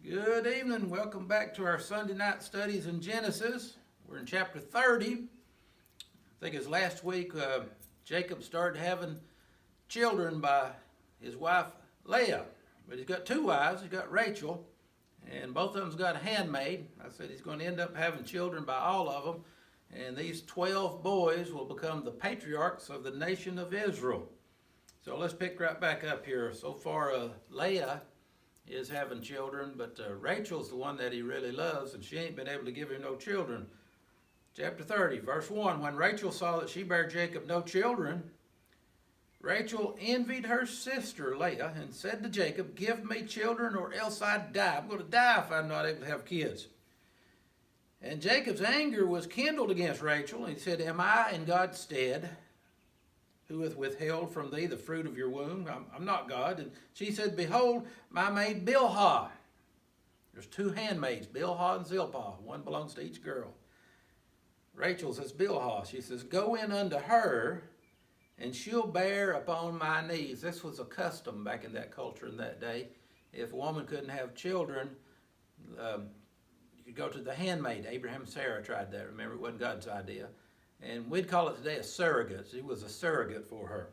Good evening. Welcome back to our Sunday night studies in Genesis. We're in chapter 30. I think it's last week Jacob started having children by his wife Leah. But he's got two wives. He's got Rachel, and both of them's got a handmaid. I said he's going to end up having children by all of them. And these 12 boys will become the patriarchs of the nation of Israel. So let's pick right back up here. So far, Leah is having children, but Rachel's the one that he really loves, and she ain't been able to give him no children. Chapter 30, verse 1, when Rachel saw that she bare Jacob no children, Rachel envied her sister Leah and said to Jacob, give me children or else I die. I'm going to die if I'm not able to have kids. And Jacob's anger was kindled against Rachel, and he said, am I in God's stead, who hath withheld from thee the fruit of your womb? I'm not God. And she said, behold, my maid Bilhah. There's two handmaids, Bilhah and Zilpah. One belongs to each girl. Rachel says, Bilhah. She says, go in unto her, and she'll bear upon my knees. This was a custom back in that culture in that day. If a woman couldn't have children, you could go to the handmaid. Abraham and Sarah tried that. Remember, it wasn't God's idea. And we'd call it today a surrogate. She was a surrogate for her.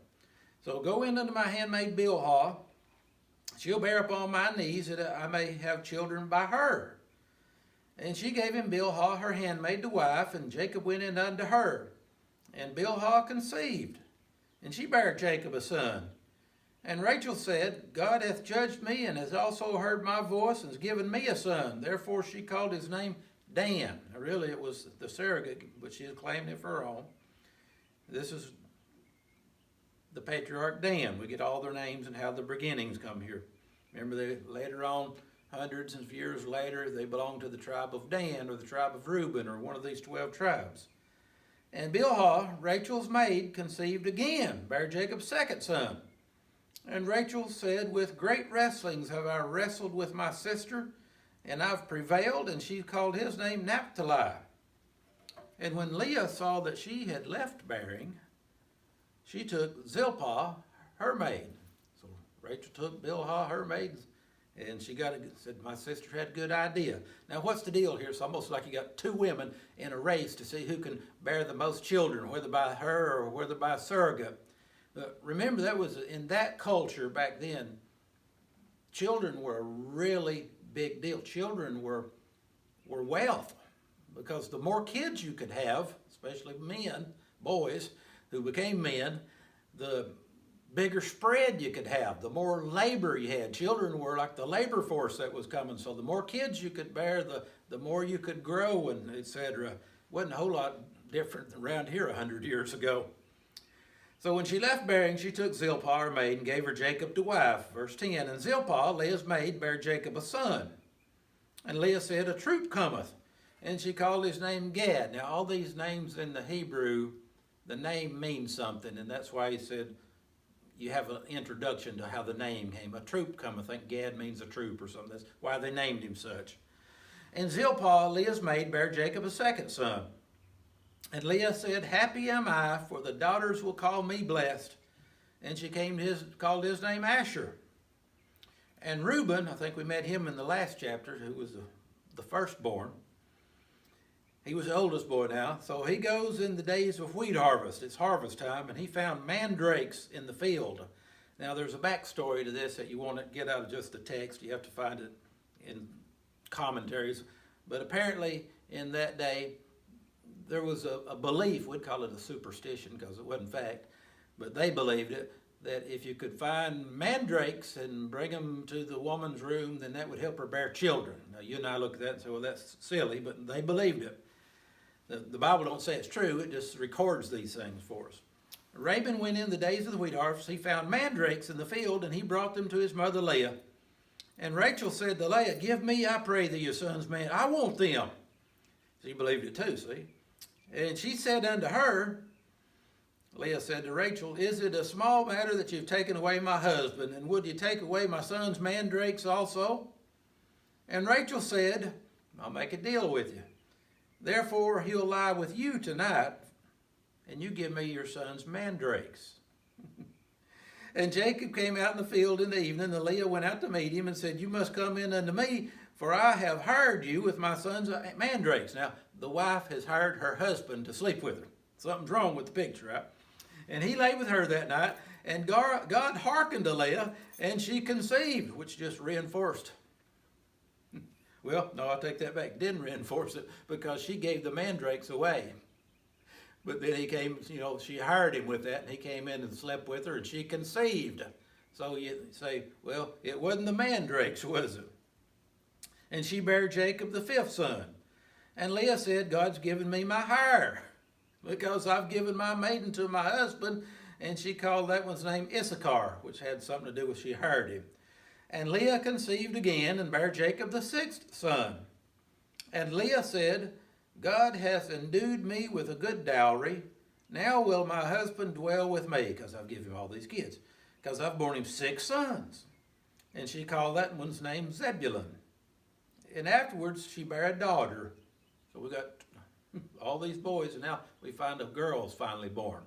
So go in unto my handmaid Bilhah. She'll bear upon my knees that I may have children by her. And she gave him Bilhah, her handmaid, to wife, and Jacob went in unto her. And Bilhah conceived, and she bare Jacob a son. And Rachel said, God hath judged me, and has also heard my voice, and has given me a son. Therefore she called his name Dan. Now, really, it was the surrogate, but she had claimed it for her own. This is the patriarch Dan. We get all their names and how the beginnings come here. Remember, they later on, hundreds of years later, they belonged to the tribe of Dan or the tribe of Reuben or one of these 12 tribes. And Bilhah, Rachel's maid, conceived again, bare Jacob's second son. And Rachel said, with great wrestlings have I wrestled with my sister, and I've prevailed, and she called his name Naphtali. And when Leah saw that she had left bearing, she took Zilpah, her maid. So Rachel took Bilhah, her maid, and she said, my sister had a good idea. Now what's the deal here? It's almost like you got two women in a race to see who can bear the most children, whether by her or whether by a surrogate. But remember, that was in that culture back then, children were a really big deal. Children were wealth, because the more kids you could have, especially men, boys who became men, the bigger spread you could have, the more labor you had. Children were like the labor force that was coming, so the more kids you could bear, the more you could grow, and etc. Wasn't a whole lot different around here 100 years ago. So when she left bearing, she took Zilpah, her maid, and gave her Jacob to wife. Verse 10, and Zilpah, Leah's maid, bare Jacob a son. And Leah said, a troop cometh. And she called his name Gad. Now, all these names in the Hebrew, the name means something, and that's why he said, you have an introduction to how the name came. A troop cometh. I think Gad means a troop or something. That's why they named him such. And Zilpah, Leah's maid, bare Jacob a second son. And Leah said, happy am I, for the daughters will call me blessed. And she called his name Asher. And Reuben, I think we met him in the last chapter, who was the firstborn. He was the oldest boy now. So he goes in the days of wheat harvest. It's harvest time, and he found mandrakes in the field. Now there's a backstory to this that you want to get out of just the text. You have to find it in commentaries. But apparently in that day, there was a belief, we'd call it a superstition because it wasn't fact, but they believed it, that if you could find mandrakes and bring them to the woman's room, then that would help her bear children. Now you and I look at that and say, well, that's silly, but they believed it. The Bible don't say it's true, it just records these things for us. Laban went in the days of the wheat harvest, he found mandrakes in the field, and he brought them to his mother Leah. And Rachel said to Leah, give me, I pray thee, your son's man, I want them. She believed it too, see? And she said unto her, Leah said to Rachel, is it a small matter that you've taken away my husband, and would you take away my son's mandrakes also? And Rachel said, I'll make a deal with you. Therefore he'll lie with you tonight, and you give me your son's mandrakes. And Jacob came out in the field in the evening, and Leah went out to meet him and said, you must come in unto me, For I have hired you with my son's mandrakes. Now, the wife has hired her husband to sleep with her. Something's wrong with the picture, right? And he lay with her that night, and God hearkened to Leah, and she conceived, which just reinforced. Well, no, I'll take that back. Didn't reinforce it, because she gave the mandrakes away. But then he came, she hired him with that, and he came in and slept with her, and she conceived. So you say, well, it wasn't the mandrakes, was it? And she bare Jacob the 5th son. And Leah said, God's given me my hire, because I've given my maiden to my husband. And she called that one's name Issachar, which had something to do with she hired him. And Leah conceived again and bare Jacob the 6th son. And Leah said, God hath endued me with a good dowry. Now will my husband dwell with me, because I've given him all these kids, because I've borne him 6 sons. And she called that one's name Zebulun. And afterwards she bare a daughter. So we got all these boys, and now we find a girl's finally born.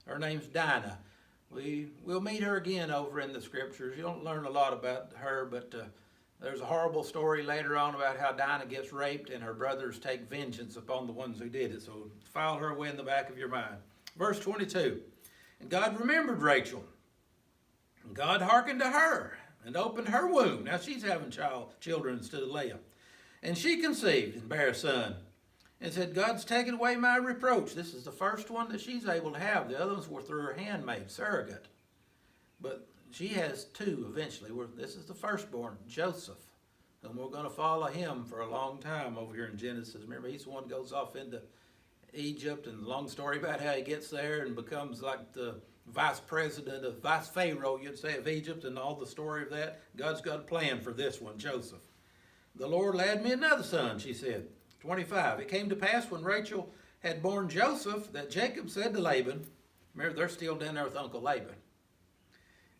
Her name's Dinah. We'll meet her again over in the scriptures. You don't learn a lot about her, but there's a horrible story later on about how Dinah gets raped and her brothers take vengeance upon the ones who did it. So file her away in the back of your mind. Verse 22. And God remembered Rachel. And God hearkened to her and opened her womb. Now she's having children instead of Leah. And she conceived and bare a son. And said, God's taken away my reproach. This is the first one that she's able to have. The others were through her handmaid, surrogate. But she has 2 eventually. This is the firstborn, Joseph. And we're going to follow him for a long time over here in Genesis. Remember, he's the one who goes off into Egypt, and the long story about how he gets there and becomes like the vice pharaoh, you'd say, of Egypt, and all the story of that. God's got a plan for this one, Joseph. The Lord led me another son, she said. 25. It came to pass when Rachel had borne Joseph that Jacob said to Laban, remember, they're still down there with Uncle Laban.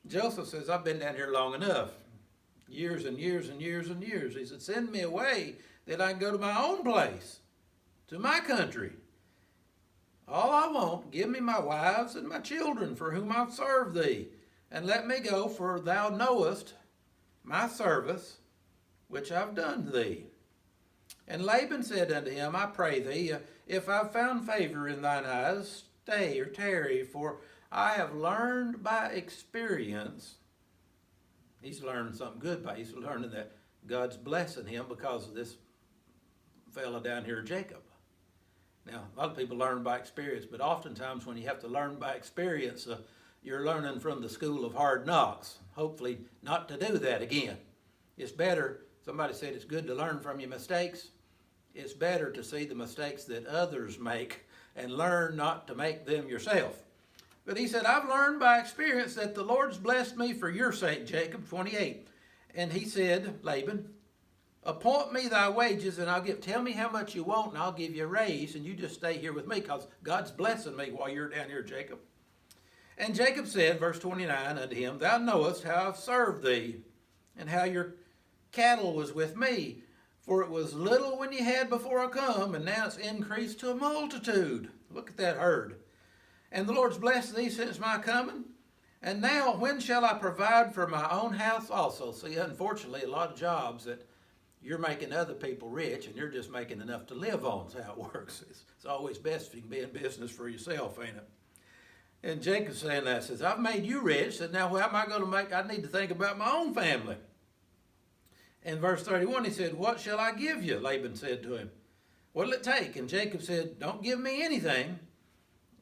Joseph says, I've been down here long enough. Years and years and years and years. He said, send me away that I can go to my own place, to my country. All I want, give me my wives and my children for whom I've served thee, and let me go, for thou knowest my service, which I've done to thee. And Laban said unto him, I pray thee, if I've found favor in thine eyes, stay or tarry, for I have learned by experience. He's learned something good he's learning that God's blessing him because of this fella down here, Jacob. Now, a lot of people learn by experience, but oftentimes when you have to learn by experience, you're learning from the school of hard knocks. Hopefully not to do that again. It's better, somebody said it's good to learn from your mistakes. It's better to see the mistakes that others make and learn not to make them yourself. But he said, I've learned by experience that the Lord's blessed me for your sake, Jacob, 28. And he said, Laban, appoint me thy wages, and tell me how much you want, and I'll give you a raise, and you just stay here with me, because God's blessing me while you're down here, Jacob. And Jacob said, verse 29, unto him, Thou knowest how I've served thee, and how your cattle was with me. For it was little when ye had before I come, and now it's increased to a multitude. Look at that herd. And the Lord's blessed thee since my coming. And now, when shall I provide for my own house also? See, unfortunately, a lot of jobs that you're making other people rich, and you're just making enough to live on. That's how it works. It's always best if you can be in business for yourself, ain't it? And Jacob's saying that, says, I've made you rich. Said, now, how am I going to make? I need to think about my own family. In verse 31, he said, what shall I give you? Laban said to him, what'll it take? And Jacob said, don't give me anything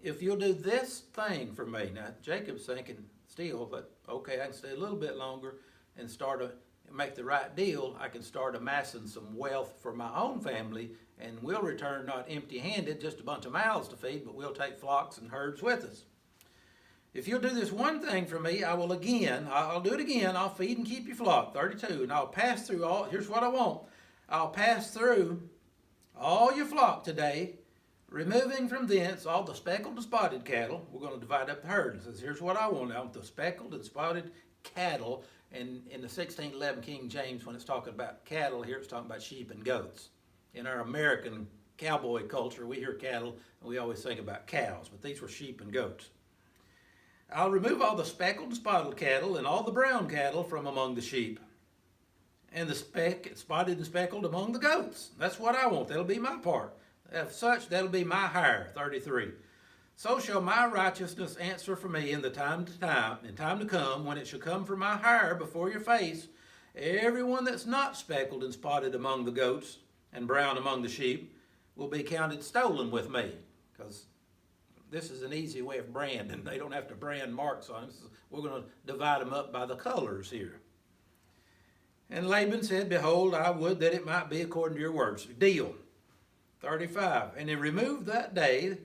if you'll do this thing for me. Now, Jacob's thinking still that, okay, I can stay a little bit longer and make the right deal. I can start amassing some wealth for my own family, and we'll return not empty-handed, just a bunch of mouths to feed, but we'll take flocks and herds with us. If you'll do this one thing for me, I'll do it again. I'll feed and keep your flock, 32, and I'll pass through here's what I want. I'll pass through all your flock today, removing from thence all the speckled and spotted cattle. We're going to divide up the herd. It says, here's what I want. I want the speckled and spotted cattle. And in the 1611 King James, when it's talking about cattle, here it's talking about sheep and goats. In our American cowboy culture, we hear cattle, and we always think about cows, but these were sheep and goats. I'll remove all the speckled and spotted cattle and all the brown cattle from among the sheep. and the spotted and speckled among the goats. That's what I want. That'll be my part. As such, that'll be my hire. 33. So shall my righteousness answer for me in time to come, when it shall come for my hire before your face. Everyone that's not speckled and spotted among the goats and brown among the sheep will be counted stolen with me. Because this is an easy way of branding. They don't have to brand marks on them. So we're going to divide them up by the colors here. And Laban said, behold, I would that it might be according to your words. Deal. 35. And he removed that day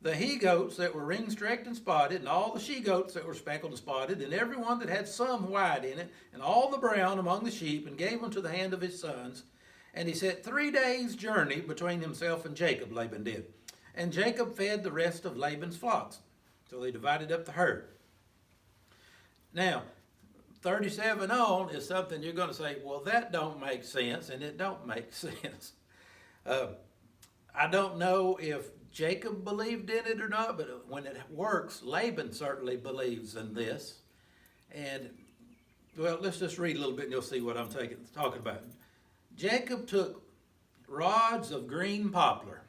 the he-goats that were ring-streaked and spotted, and all the she-goats that were speckled and spotted, and every one that had some white in it, and all the brown among the sheep, and gave them to the hand of his sons. And he set 3 days' journey between himself and Jacob, Laban did. And Jacob fed the rest of Laban's flocks. So they divided up the herd. Now, 37 on is something you're going to say, well, that don't make sense, and it don't make sense. I don't know if Jacob believed in it or not, but when it works, Laban certainly believes in this. And, well, let's just read a little bit and you'll see what I'm talking about. Jacob took rods of green poplar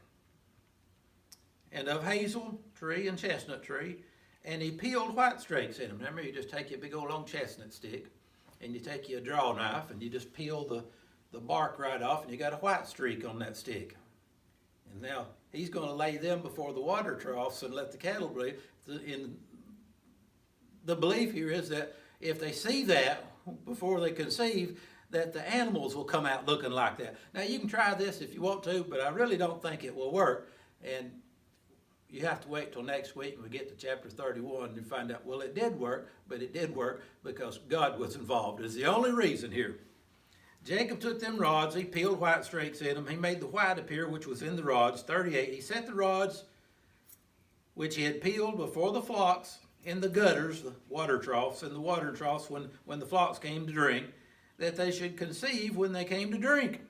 and of hazel tree and chestnut tree, and he peeled white streaks in them. Remember, you just take your big old long chestnut stick, and you take your draw knife, and you just peel the bark right off, and you got a white streak on that stick. And now he's going to lay them before the water troughs and let the cattle bleed. The belief here is that if they see that before they conceive, that the animals will come out looking like that. Now, you can try this if you want to, but I really don't think it will work. And you have to wait till next week when we get to chapter 31 and find out, well, it did work, but it did work because God was involved. It's the only reason here. Jacob took them rods, he peeled white streaks in them, he made the white appear which was in the rods. 38, he set the rods which he had peeled before the flocks in the gutters, the water troughs, when the flocks came to drink, that they should conceive when they came to drink.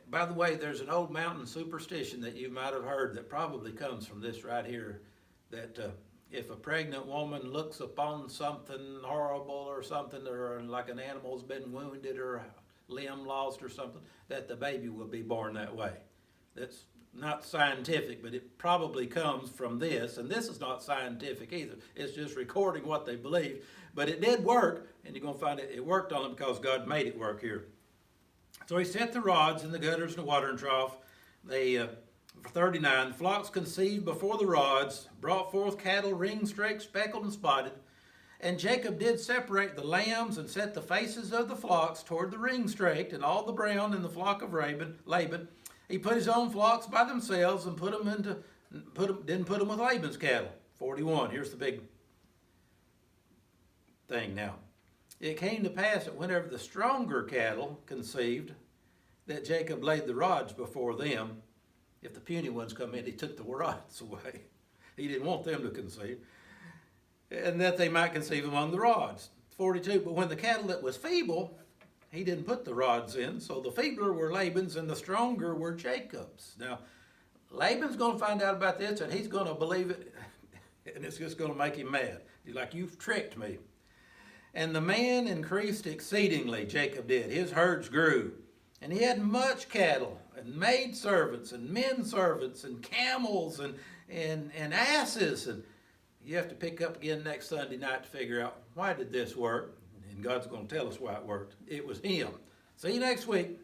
By the way, there's an old mountain superstition that you might have heard that probably comes from this right here, that if a pregnant woman looks upon something horrible or something, or like an animal's been wounded or a limb lost or something, that the baby will be born that way. That's not scientific, but it probably comes from this, and this is not scientific either. It's just recording what they believe, but it did work, and you're going to find it worked on them because God made it work here. So he set the rods in the gutters and the watering trough. For 39, the flocks conceived before the rods, brought forth cattle ring-streaked, speckled, and spotted. And Jacob did separate the lambs and set the faces of the flocks toward the ring-streaked, and all the brown in the flock of Laban. He put his own flocks by themselves and didn't put them with Laban's cattle. 41, here's the big thing now. It came to pass that whenever the stronger cattle conceived, that Jacob laid the rods before them. If the puny ones come in, he took the rods away. He didn't want them to conceive. And that they might conceive among the rods. 42, but when the cattle that was feeble, he didn't put the rods in. So the feebler were Laban's and the stronger were Jacob's. Now, Laban's going to find out about this and he's going to believe it. And it's just going to make him mad. He's like, you've tricked me. And the man increased exceedingly, Jacob did. His herds grew. And he had much cattle, and maid servants, and men servants, and camels, and asses. And you have to pick up again next Sunday night to figure out, why did this work? And God's going to tell us why it worked. It was him. See you next week.